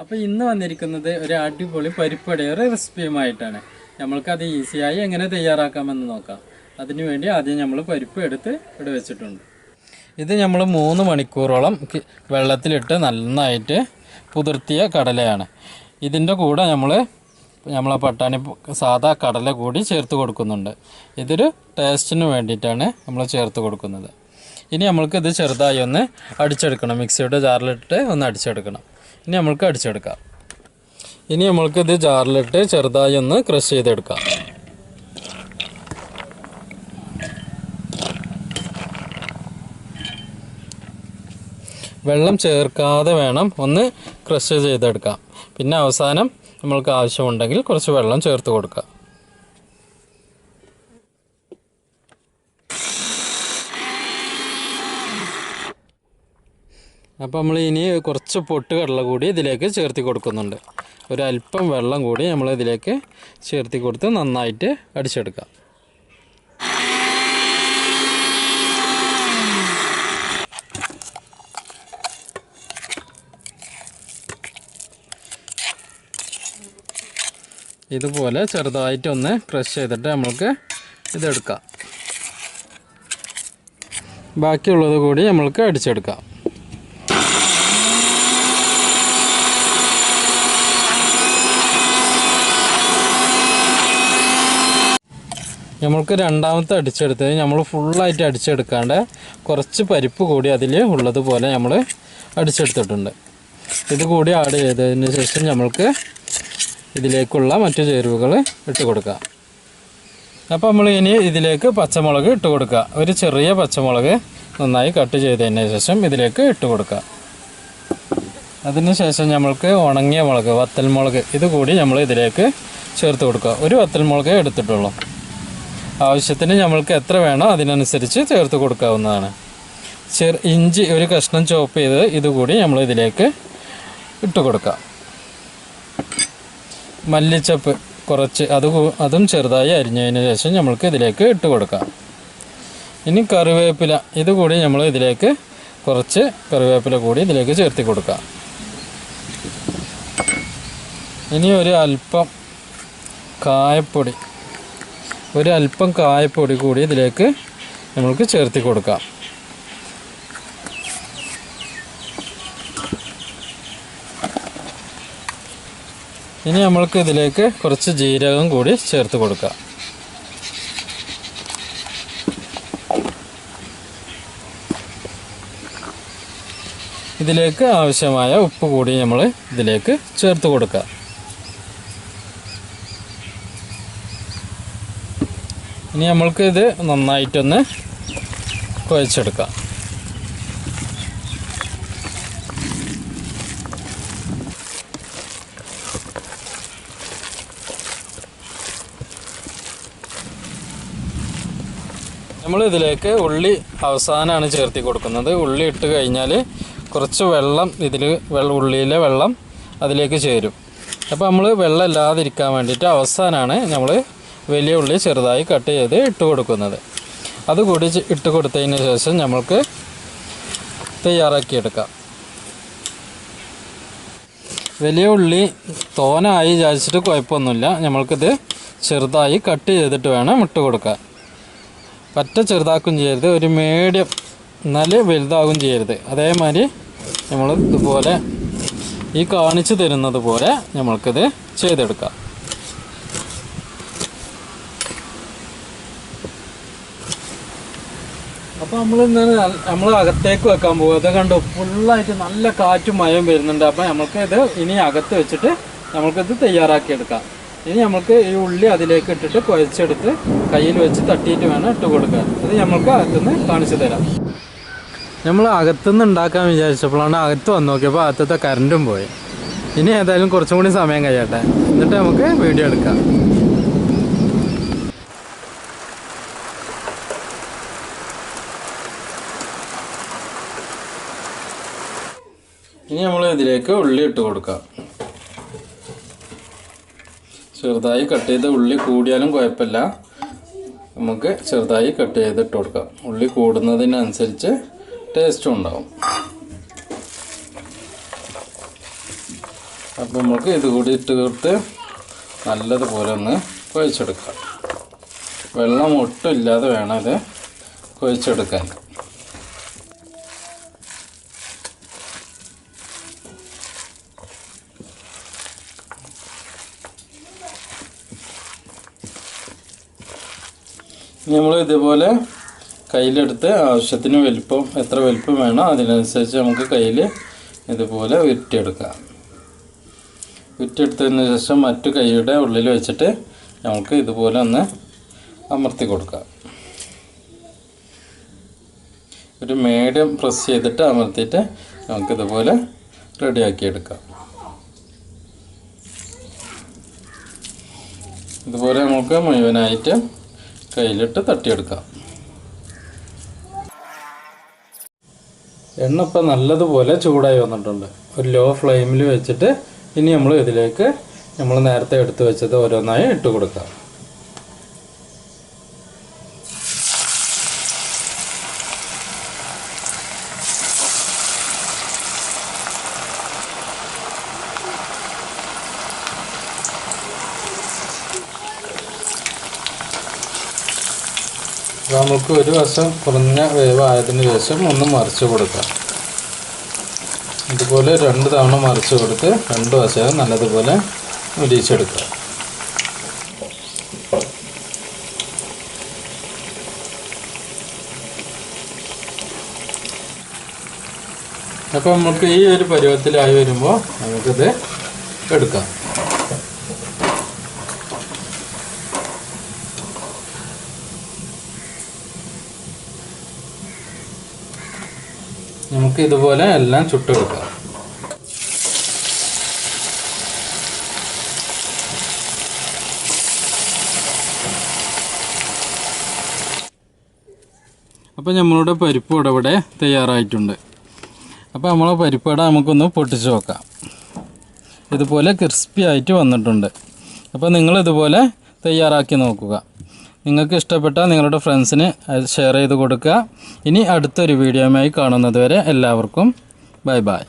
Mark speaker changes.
Speaker 1: അപ്പോൾ ഇന്ന് വന്നിരിക്കുന്നത് ഒരു അടിപൊളി പരിപ്പുവടയുടെ റെസിപ്പിയുമായിട്ടാണ്. നമ്മൾക്കത് ഈസിയായി എങ്ങനെ തയ്യാറാക്കാമെന്ന് നോക്കാം. അതിനുവേണ്ടി ആദ്യം നമ്മൾ പരിപ്പ് എടുത്ത് ഇവിടെ വെച്ചിട്ടുണ്ട്. ഇത് നമ്മൾ 3 മണിക്കൂറോളം വെള്ളത്തിലിട്ട് നന്നായിട്ട് കുതിർത്തിയ കടലയാണ്. ഇതിൻ്റെ കൂടെ നമ്മളെ പട്ടാണി സാധാ കടല കൂടി ചേർത്ത് കൊടുക്കുന്നുണ്ട്. ഇതൊരു ടേസ്റ്റിന് വേണ്ടിയിട്ടാണ് നമ്മൾ ചേർത്ത് കൊടുക്കുന്നത്. ഇനി നമ്മൾക്കിത് ചെറുതായി ഒന്ന് അടിച്ചെടുക്കണം. മിക്സിയുടെ ജാറിലിട്ട് ഒന്ന് അടിച്ചെടുക്കണം. ഇനി നമ്മൾക്ക് അടിച്ചെടുക്കാം. ഇനി നമ്മൾക്കിത് ജാറിലിട്ട് ചെറുതായി ഒന്ന് ക്രഷ് ചെയ്തെടുക്കാം. വെള്ളം ചേർക്കാതെ വേണം ഒന്ന് ക്രഷ് ചെയ്തെടുക്കാം. പിന്നെ അവസാനം നമ്മൾക്ക് ആവശ്യമുണ്ടെങ്കിൽ കുറച്ച് വെള്ളം ചേർത്ത് കൊടുക്കാം. അപ്പോൾ നമ്മൾ ഇനി കുറച്ച് പൊട്ട് കടല കൂടി ഇതിലേക്ക് ചേർത്തി കൊടുക്കുന്നുണ്ട്. ഒരല്പം വെള്ളം കൂടി നമ്മൾ ഇതിലേക്ക് ചേർത്തി കൊടുത്ത് നന്നായിട്ട് അടിച്ചെടുക്കാം. ഇതുപോലെ ചെറുതായിട്ടൊന്ന് ക്രഷ് ചെയ്തിട്ട് നമ്മൾക്ക് ഇതെടുക്കാം. ബാക്കിയുള്ളത് കൂടി നമ്മൾക്ക് അടിച്ചെടുക്കാം. നമ്മൾക്ക് രണ്ടാമത്തെ അടിച്ചെടുത്ത് നമ്മൾ ഫുള്ളായിട്ട് അടിച്ചെടുക്കാണ്ട് കുറച്ച് പരിപ്പ് കൂടി അതിൽ ഉള്ളതുപോലെ നമ്മൾ അടിച്ചെടുത്തിട്ടുണ്ട്. ഇത് കൂടി ആഡ് ചെയ്തതിന് ശേഷം നമ്മൾക്ക് ഇതിലേക്കുള്ള മറ്റു ചേരുവകൾ ഇട്ട് കൊടുക്കുക. അപ്പോൾ നമ്മൾ ഇനി ഇതിലേക്ക് പച്ചമുളക് ഇട്ട് കൊടുക്കുക. ഒരു ചെറിയ പച്ചമുളക് നന്നായി കട്ട് ചെയ്തതിന് ശേഷം ഇതിലേക്ക് ഇട്ട് കൊടുക്കുക. അതിന് ശേഷം നമ്മൾക്ക് ഉണങ്ങിയ മുളക്, വത്തൽമുളക്, ഇത് കൂടി നമ്മൾ ഇതിലേക്ക് ചേർത്ത് കൊടുക്കുക. ഒരു വത്തൽമുളകേ എടുത്തിട്ടുള്ളൂ. ആവശ്യത്തിന് നമ്മൾക്ക് എത്ര വേണോ അതിനനുസരിച്ച് ചേർത്ത് കൊടുക്കാവുന്നതാണ്. ഇഞ്ചി ഒരു കഷ്ണം ചോപ്പ് ചെയ്ത് ഇതുകൂടി നമ്മൾ ഇതിലേക്ക് ഇട്ട് കൊടുക്കാം. മല്ലിച്ചപ്പ് കുറച്ച് അതും ചെറുതായി അരിഞ്ഞതിന് ശേഷം നമ്മൾക്ക് ഇതിലേക്ക് ഇട്ട് കൊടുക്കാം. ഇനി കറിവേപ്പില, ഇതുകൂടി നമ്മൾ ഇതിലേക്ക് കുറച്ച് കറിവേപ്പില കൂടി ഇതിലേക്ക് ചേർത്തി കൊടുക്കാം. ഇനി ഒരു അല്പം കായപ്പൊടി കൂടി ഇതിലേക്ക് നമ്മൾക്ക് ചേർത്തി കൊടുക്കാം. ഇനി നമ്മൾക്ക് ഇതിലേക്ക് കുറച്ച് ജീരകം കൂടി ചേർത്ത് കൊടുക്കാം. ഇതിലേക്ക് ആവശ്യമായ ഉപ്പ് കൂടി നമ്മൾ ഇതിലേക്ക് ചേർത്ത് കൊടുക്കാം. ഇനി നമ്മൾക്ക് ഇത് നന്നായിട്ടൊന്ന് കുഴച്ചെടുക്കാം. നമ്മൾ ഇതിലേക്ക് ഉള്ളി അവസാനമാണ് ചേർത്തി കൊടുക്കുന്നത്. ഉള്ളി ഇട്ട് കഴിഞ്ഞാൽ കുറച്ച് വെള്ളം ഉള്ളിയിലെ വെള്ളം അതിലേക്ക് ചേരും. അപ്പോൾ നമ്മൾ വെള്ളം ഇല്ലാതിരിക്കാൻ വേണ്ടിയിട്ട് അവസാനമാണ് നമ്മൾ വലിയ ഉള്ളി ചെറുതായി കട്ട് ചെയ്ത് ഇട്ട് കൊടുക്കുന്നത്. അതുകൂടി ഇട്ട് കൊടുത്തതിന് ശേഷം നമ്മൾക്ക് തയ്യാറാക്കിയെടുക്കാം. വലിയ ഉള്ളി തോനായി വിചാരിച്ചിട്ട് കുഴപ്പമൊന്നുമില്ല. നമ്മൾക്കിത് ചെറുതായി കട്ട് ചെയ്തിട്ട് വേണം ഇട്ട് കൊടുക്കാൻ. പറ്റ ചെറുതാക്കും ചെയ്യരുത്, ഒരു മീഡിയം, എന്നാലും വലുതാകും ചെയ്യരുത്. അതേമാതിരി നമ്മൾ ഇതുപോലെ ഈ കാണിച്ചു തരുന്നത് പോലെ നമ്മൾക്കിത് ചെയ്തെടുക്കാം. അപ്പോൾ നമ്മൾ അകത്തേക്ക് വെക്കാൻ പോകും. അത് കണ്ടോ, ഫുള്ളായിട്ട് നല്ല കാറ്റും മഴയും വരുന്നുണ്ട്. അപ്പോൾ നമുക്ക് ഇത് ഇനി അകത്ത് വെച്ചിട്ട് നമുക്കിത് തയ്യാറാക്കിയെടുക്കാം. ഇനി നമുക്ക് ഈ ഉള്ളി അതിലേക്ക് ഇട്ടിട്ട് കുഴച്ചെടുത്ത് കയ്യിൽ വെച്ച് തട്ടിയിട്ട് വേണം ഇട്ട് കൊടുക്കാൻ. അത് നമുക്ക് അകത്തുനിന്ന് കാണിച്ചു തരാം. നമ്മൾ അകത്തുനിന്ന് ഉണ്ടാക്കാൻ വിചാരിച്ചപ്പോഴാണ് അകത്ത് വന്ന് നോക്കിയപ്പോൾ അകത്തത്തെ കറണ്ടും പോയി. ഇനി ഏതായാലും കുറച്ചും കൂടി സമയം കഴിയട്ടെ, എന്നിട്ട് നമുക്ക് വീഡിയോ എടുക്കാം. ഇനി നമ്മൾ ഇതിലേക്ക് ഉള്ളി ഇട്ട് കൊടുക്കാം. ചെറുതായി കട്ട് ചെയ്ത്, ഉള്ളി കൂടിയാലും കുഴപ്പമില്ല, നമുക്ക് ചെറുതായി കട്ട് ചെയ്തിട്ട് കൊടുക്കാം. ഉള്ളി കൂടുന്നതിനനുസരിച്ച് ടേസ്റ്റും ഉണ്ടാവും. അപ്പോൾ നമുക്ക് ഇത് കൂടി ഇട്ട് കൊടുത്ത് നല്ലതുപോലെ ഒന്ന് കുഴച്ചെടുക്കാം. വെള്ളം ഒട്ടും ഇല്ലാതെ വേണം ഇത് കുഴച്ചെടുക്കാൻ. നമ്മൾ ഇതുപോലെ കയ്യിലെടുത്ത് ആവശ്യത്തിന് വലിപ്പം, എത്ര വലിപ്പം വേണോ അതിനനുസരിച്ച് നമുക്ക് കയ്യിൽ ഇതുപോലെ ഉരുട്ടിയെടുക്കാം. ഉരുട്ടിയെടുത്തതിന് ശേഷം മറ്റു കൈയുടെ ഉള്ളിൽ വെച്ചിട്ട് നമുക്ക് ഇതുപോലെ ഒന്ന് അമർത്തി കൊടുക്കാം. ഒരു മീഡിയം പ്രസ് ചെയ്തിട്ട് അമർത്തിയിട്ട് നമുക്കിതുപോലെ റെഡിയാക്കിയെടുക്കാം. ഇതുപോലെ നമുക്ക് മുഴുവനായിട്ട് കയ്യിലിട്ട് തട്ടിയെടുക്കാം. എണ്ണ ഇപ്പം നല്ലതുപോലെ ചൂടായി വന്നിട്ടുണ്ട്. ഒരു ലോ ഫ്ലെയിമിൽ വെച്ചിട്ട് ഇനി നമ്മൾ ഇതിലേക്ക് നമ്മൾ നേരത്തെ എടുത്തു വെച്ചത് ഓരോന്നായി ഇട്ട് കൊടുക്കാം. നമുക്ക് ഒരു വശം കുറഞ്ഞ വേവായതിന് ശേഷം ഒന്ന് മറിച്ച് കൊടുക്കാം. ഇതുപോലെ 2 തവണ മറിച്ച് കൊടുത്ത് 2 വശവും നല്ലതുപോലെ മുരിച്ചെടുക്കുക. അപ്പോൾ നമുക്ക് ഈ ഒരു പരുവത്തിലായി വരുമ്പോൾ നമുക്കിത് എടുക്കാം. നമുക്ക് ഇതുപോലെ എല്ലാം ചുട്ടെടുക്കാം. അപ്പോൾ നമ്മളുടെ പരിപ്പ് വട ഇവിടെ തയ്യാറായിട്ടുണ്ട്. അപ്പോൾ നമ്മളെ പരിപ്പ് വട നമുക്കൊന്ന് പൊട്ടിച്ച് നോക്കാം. ഇതുപോലെ ക്രിസ്പി ആയിട്ട് വന്നിട്ടുണ്ട്. അപ്പോൾ നിങ്ങളിതുപോലെ തയ്യാറാക്കി നോക്കുക. നിങ്ങൾക്ക് ഇഷ്ടപ്പെട്ടാൽ നിങ്ങളുടെ ഫ്രണ്ട്സിന് ഷെയർ ചെയ്ത് കൊടുക്കുക. ഇനി അടുത്തൊരു വീഡിയോയുമായി കാണുന്നത് വരെ എല്ലാവർക്കും ബൈ ബൈ.